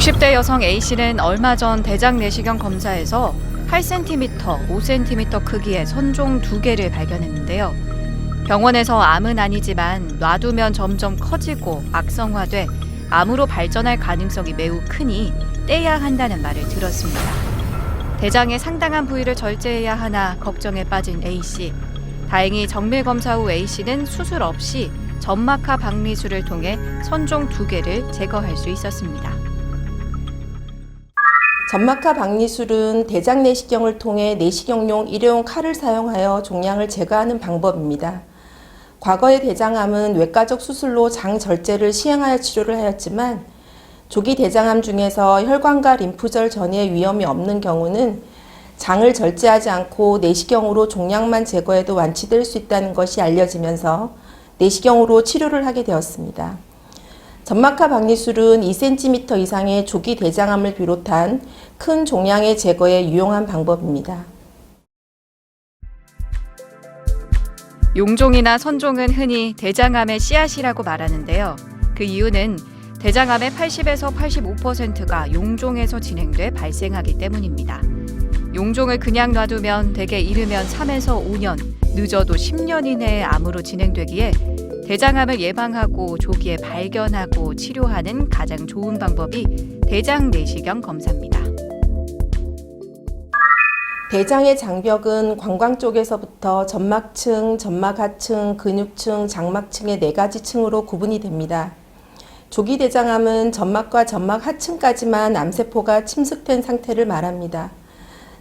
60대 여성 A씨는 얼마 전 대장 내시경 검사에서 8cm, 5cm 크기의 선종 2개를 발견했는데요. 병원에서 암은 아니지만 놔두면 점점 커지고 악성화돼 암으로 발전할 가능성이 매우 크니 떼야 한다는 말을 들었습니다. 대장의 상당한 부위를 절제해야 하나 걱정에 빠진 A씨. 다행히 정밀 검사 후 A씨는 수술 없이 점막하 박리술을 통해 선종 2개를 제거할 수 있었습니다. 점막하 박리술은 대장 내시경을 통해 내시경용 일회용 칼을 사용하여 종양을 제거하는 방법입니다. 과거의 대장암은 외과적 수술로 장 절제를 시행하여 치료를 하였지만 조기 대장암 중에서 혈관과 림프절 전이의 위험이 없는 경우는 장을 절제하지 않고 내시경으로 종양만 제거해도 완치될 수 있다는 것이 알려지면서 내시경으로 치료를 하게 되었습니다. 점막하 박리술은 2cm 이상의 조기 대장암을 비롯한 큰 종양의 제거에 유용한 방법입니다. 용종이나 선종은 흔히 대장암의 씨앗이라고 말하는데요. 그 이유는 대장암의 80에서 85%가 용종에서 진행돼 발생하기 때문입니다. 용종을 그냥 놔두면 대개 이르면 3에서 5년, 늦어도 10년 이내에 암으로 진행되기에 대장암을 예방하고 조기에 발견하고 치료하는 가장 좋은 방법이 대장 내시경 검사입니다. 대장의 장벽은 관광 쪽에서부터 점막층, 점막하층, 근육층, 장막층의 4가지 층으로 구분이 됩니다. 조기 대장암은 점막과 점막 하층까지만 암세포가 침식된 상태를 말합니다.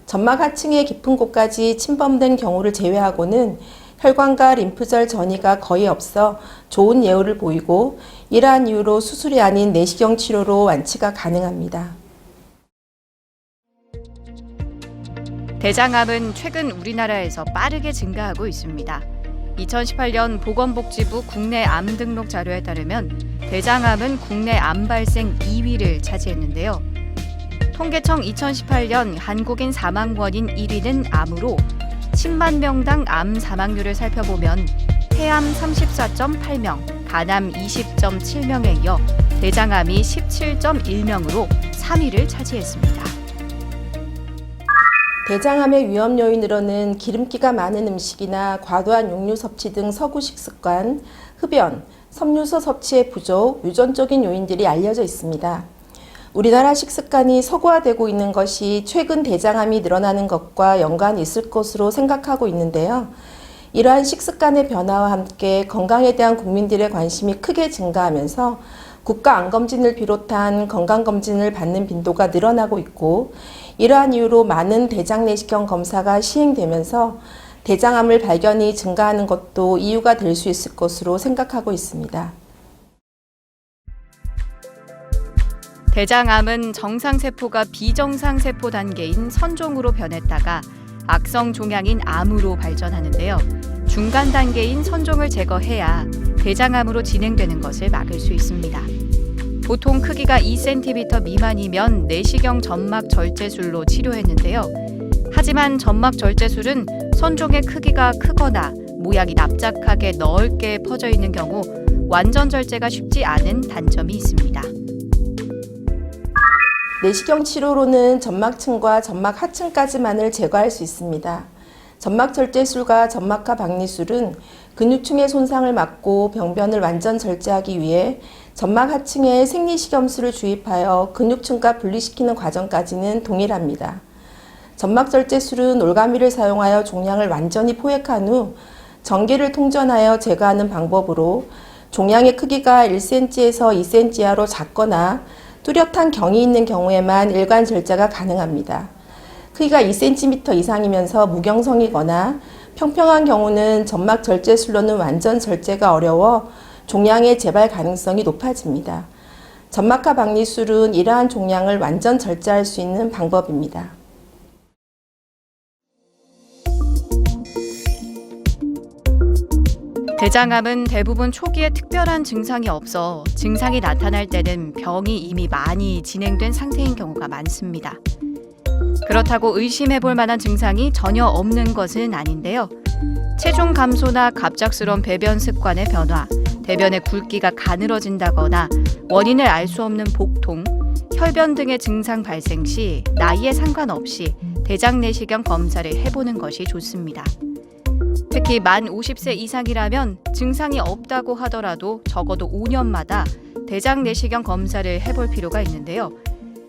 점막 하층의 깊은 곳까지 침범된 경우를 제외하고는 혈관과 림프절 전이가 거의 없어 좋은 예후를 보이고 이러한 이유로 수술이 아닌 내시경 치료로 완치가 가능합니다. 대장암은 최근 우리나라에서 빠르게 증가하고 있습니다. 2018년 보건복지부 국내 암 등록 자료에 따르면 대장암은 국내 암 발생 2위를 차지했는데요. 통계청 2018년 한국인 사망 원인 1위는 암으로 10만 명당 암 사망률을 살펴보면 폐암 34.8명, 간암 20.7명에 이어 대장암이 17.1명으로 3위를 차지했습니다. 대장암의 위험 요인으로는 기름기가 많은 음식이나 과도한 육류 섭취 등 서구식 습관, 흡연, 섬유소 섭취의 부족, 유전적인 요인들이 알려져 있습니다. 우리나라 식습관이 서구화되고 있는 것이 최근 대장암이 늘어나는 것과 연관이 있을 것으로 생각하고 있는데요. 이러한 식습관의 변화와 함께 건강에 대한 국민들의 관심이 크게 증가하면서 국가 암검진을 비롯한 건강검진을 받는 빈도가 늘어나고 있고 이러한 이유로 많은 대장 내시경 검사가 시행되면서 대장암을 발견이 증가하는 것도 이유가 될 수 있을 것으로 생각하고 있습니다. 대장암은 정상세포가 비정상세포 단계인 선종으로 변했다가 악성 종양인 암으로 발전하는데요. 중간 단계인 선종을 제거해야 대장암으로 진행되는 것을 막을 수 있습니다. 보통 크기가 2cm 미만이면 내시경 점막 절제술로 치료했는데요. 하지만 점막 절제술은 선종의 크기가 크거나 모양이 납작하게 넓게 퍼져 있는 경우 완전 절제가 쉽지 않은 단점이 있습니다. 내시경 치료로는 점막층과 점막 하층까지만을 제거할 수 있습니다. 점막 절제술과 점막하 박리술은 근육층의 손상을 막고 병변을 완전 절제하기 위해 점막 하층에 생리식염수를 주입하여 근육층과 분리시키는 과정까지는 동일합니다. 점막 절제술은 올가미를 사용하여 종양을 완전히 포획한 후 전기를 통전하여 제거하는 방법으로 종양의 크기가 1cm에서 2cm 이하로 작거나 뚜렷한 경이 있는 경우에만 일관 절제가 가능합니다. 크기가 2cm 이상이면서 무경성이거나 평평한 경우는 점막 절제술로는 완전 절제가 어려워 종양의 재발 가능성이 높아집니다. 점막하 박리술은 이러한 종양을 완전 절제할 수 있는 방법입니다. 대장암은 대부분 초기에 특별한 증상이 없어 증상이 나타날 때는 병이 이미 많이 진행된 상태인 경우가 많습니다. 그렇다고 의심해볼 만한 증상이 전혀 없는 것은 아닌데요. 체중 감소나 갑작스러운 배변 습관의 변화, 대변의 굵기가 가늘어진다거나 원인을 알 수 없는 복통, 혈변 등의 증상 발생 시 나이에 상관없이 대장 내시경 검사를 해보는 것이 좋습니다. 특히 만 50세 이상이라면 증상이 없다고 하더라도 적어도 5년마다 대장 내시경 검사를 해볼 필요가 있는데요.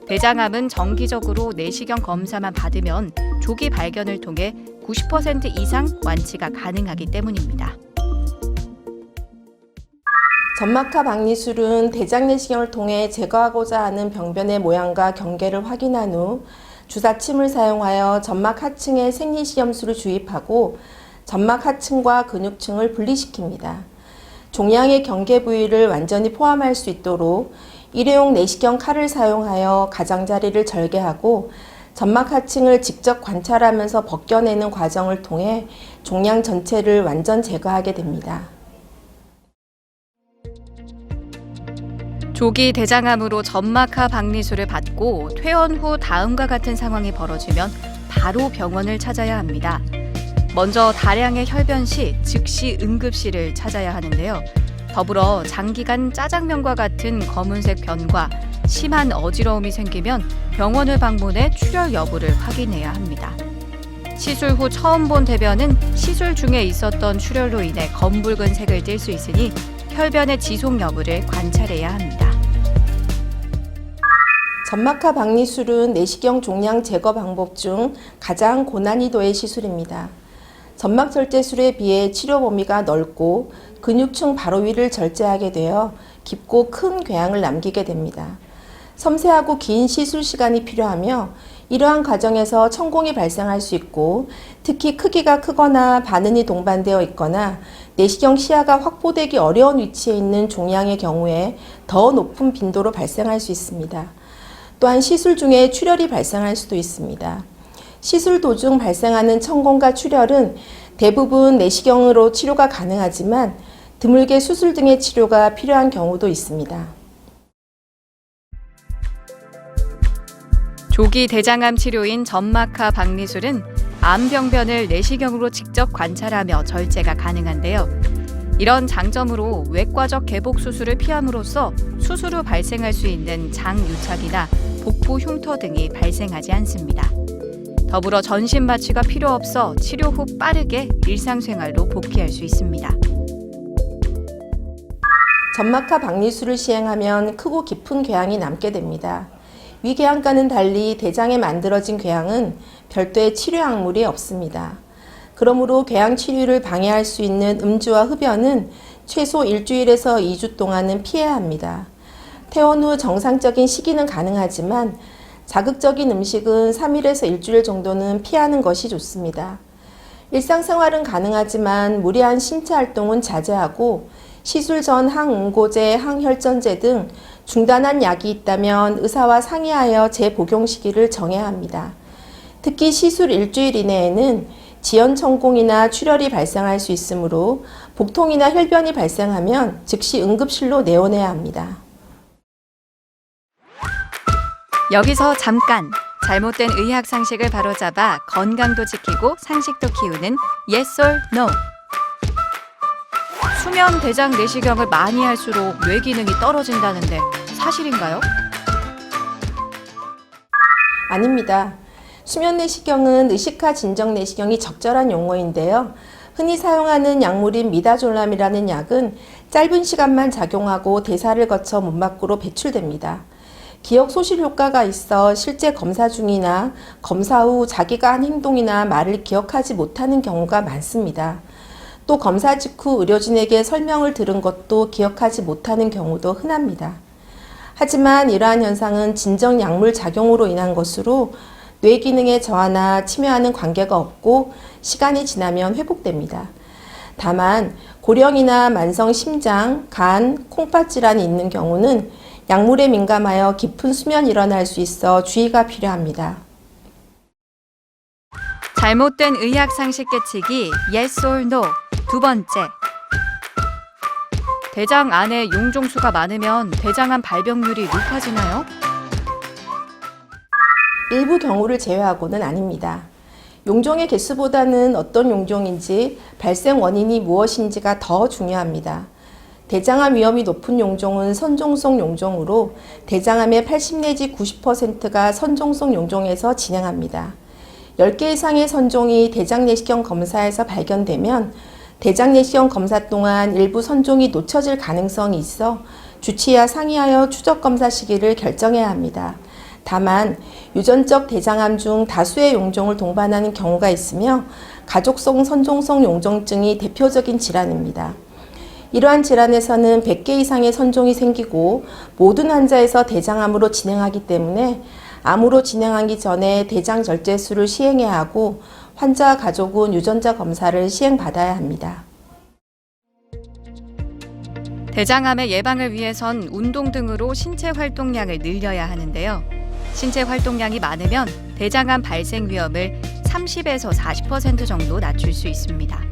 대장암은 정기적으로 내시경 검사만 받으면 조기 발견을 통해 90% 이상 완치가 가능하기 때문입니다. 점막하 박리술은 대장 내시경을 통해 제거하고자 하는 병변의 모양과 경계를 확인한 후 주사침을 사용하여 점막 하층에 생리식염수를 주입하고 점막 하층과 근육층을 분리시킵니다. 종양의 경계 부위를 완전히 포함할 수 있도록 일회용 내시경 칼을 사용하여 가장자리를 절개하고 점막 하층을 직접 관찰하면서 벗겨내는 과정을 통해 종양 전체를 완전 제거하게 됩니다. 조기 대장암으로 점막하 박리술을 받고 퇴원 후 다음과 같은 상황이 벌어지면 바로 병원을 찾아야 합니다. 먼저 다량의 혈변 시 즉시 응급실을 찾아야 하는데요. 더불어 장기간 짜장면과 같은 검은색 변과 심한 어지러움이 생기면 병원을 방문해 출혈 여부를 확인해야 합니다. 시술 후 처음 본 대변은 시술 중에 있었던 출혈로 인해 검붉은 색을 띨 수 있으니 혈변의 지속 여부를 관찰해야 합니다. 점막하 박리술은 내시경 종양 제거 방법 중 가장 고난이도의 시술입니다. 점막 절제술에 비해 치료 범위가 넓고 근육층 바로 위를 절제하게 되어 깊고 큰 궤양을 남기게 됩니다. 섬세하고 긴 시술 시간이 필요하며 이러한 과정에서 천공이 발생할 수 있고 특히 크기가 크거나 반은이 동반되어 있거나 내시경 시야가 확보되기 어려운 위치에 있는 종양의 경우에 더 높은 빈도로 발생할 수 있습니다. 또한 시술 중에 출혈이 발생할 수도 있습니다. 시술 도중 발생하는 천공과 출혈은 대부분 내시경으로 치료가 가능하지만 드물게 수술 등의 치료가 필요한 경우도 있습니다. 조기 대장암 치료인 점막하 박리술은 암병변을 내시경으로 직접 관찰하며 절제가 가능한데요. 이런 장점으로 외과적 개복 수술을 피함으로써 수술 후 발생할 수 있는 장유착이나 복부 흉터 등이 발생하지 않습니다. 더불어 전신 마취가 필요 없어 치료 후 빠르게 일상생활로 복귀할 수 있습니다. 점막하 박리술을 시행하면 크고 깊은 궤양이 남게 됩니다. 위궤양과는 달리 대장에 만들어진 궤양은 별도의 치료 약물이 없습니다. 그러므로 궤양 치료를 방해할 수 있는 음주와 흡연은 최소 일주일에서 2주 동안은 피해야 합니다. 퇴원 후 정상적인 식이는 가능하지만 자극적인 음식은 3일에서 일주일 정도는 피하는 것이 좋습니다. 일상생활은 가능하지만 무리한 신체 활동은 자제하고 시술 전 항응고제, 항혈전제 등 중단한 약이 있다면 의사와 상의하여 재복용 시기를 정해야 합니다. 특히 시술 일주일 이내에는 지연천공이나 출혈이 발생할 수 있으므로 복통이나 혈변이 발생하면 즉시 응급실로 내원해야 합니다. 여기서 잠깐! 잘못된 의학 상식을 바로잡아 건강도 지키고 상식도 키우는 Yes or No. 수면 대장 내시경을 많이 할수록 뇌 기능이 떨어진다는데 사실인가요? 아닙니다. 수면 내시경은 의식화 진정 내시경이 적절한 용어인데요. 흔히 사용하는 약물인 미다졸람이라는 약은 짧은 시간만 작용하고 대사를 거쳐 몸 밖으로 배출됩니다. 기억 소실 효과가 있어 실제 검사 중이나 검사 후 자기가 한 행동이나 말을 기억하지 못하는 경우가 많습니다. 또 검사 직후 의료진에게 설명을 들은 것도 기억하지 못하는 경우도 흔합니다. 하지만 이러한 현상은 진정 약물 작용으로 인한 것으로 뇌 기능의 저하나 침해와는 관계가 없고 시간이 지나면 회복됩니다. 다만 고령이나 만성 심장, 간, 콩팥 질환이 있는 경우는 약물에 민감하여 깊은 수면이 일어날 수 있어 주의가 필요합니다. 잘못된 의학 상식 깨치기 Yes or No. 두 번째. 대장 안에 용종수가 많으면 대장암 발병률이 높아지나요? 일부 경우를 제외하고는 아닙니다. 용종의 개수보다는 어떤 용종인지 발생 원인이 무엇인지가 더 중요합니다. 대장암 위험이 높은 용종은 선종성 용종으로 대장암의 80 내지 90%가 선종성 용종에서 진행합니다. 10개 이상의 선종이 대장 내시경 검사에서 발견되면 대장 내시경 검사 동안 일부 선종이 놓쳐질 가능성이 있어 주치의와 상의하여 추적 검사 시기를 결정해야 합니다. 다만 유전적 대장암 중 다수의 용종을 동반하는 경우가 있으며 가족성 선종성 용종증이 대표적인 질환입니다. 이러한 질환에서는 100개 이상의 선종이 생기고 모든 환자에서 대장암으로 진행하기 때문에 암으로 진행하기 전에 대장 절제술을 시행해야 하고 환자와 가족은 유전자 검사를 시행받아야 합니다. 대장암의 예방을 위해선 운동 등으로 신체 활동량을 늘려야 하는데요. 신체 활동량이 많으면 대장암 발생 위험을 30에서 40% 정도 낮출 수 있습니다.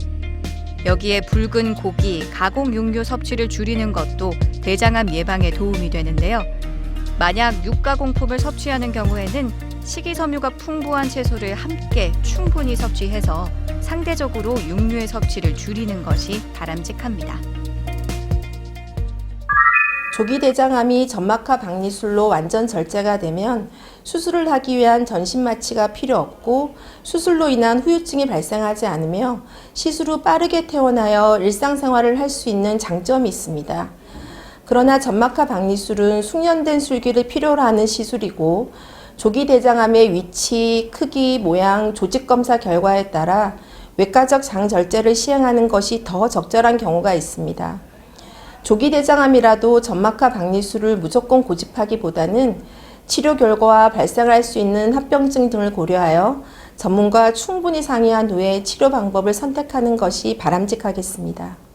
여기에 붉은 고기, 가공 육류 섭취를 줄이는 것도 대장암 예방에 도움이 되는데요. 만약 육가공품을 섭취하는 경우에는 식이섬유가 풍부한 채소를 함께 충분히 섭취해서 상대적으로 육류의 섭취를 줄이는 것이 바람직합니다. 조기 대장암이 점막하 박리술로 완전 절제가 되면 수술을 하기 위한 전신 마취가 필요 없고 수술로 인한 후유증이 발생하지 않으며 시술 후 빠르게 퇴원하여 일상생활을 할 수 있는 장점이 있습니다. 그러나 점막하 박리술은 숙련된 술기를 필요로 하는 시술이고 조기 대장암의 위치, 크기, 모양, 조직 검사 결과에 따라 외과적 장 절제를 시행하는 것이 더 적절한 경우가 있습니다. 조기 대장암이라도 점막하 박리술을 무조건 고집하기보다는 치료 결과와 발생할 수 있는 합병증 등을 고려하여 전문가와 충분히 상의한 후에 치료 방법을 선택하는 것이 바람직하겠습니다.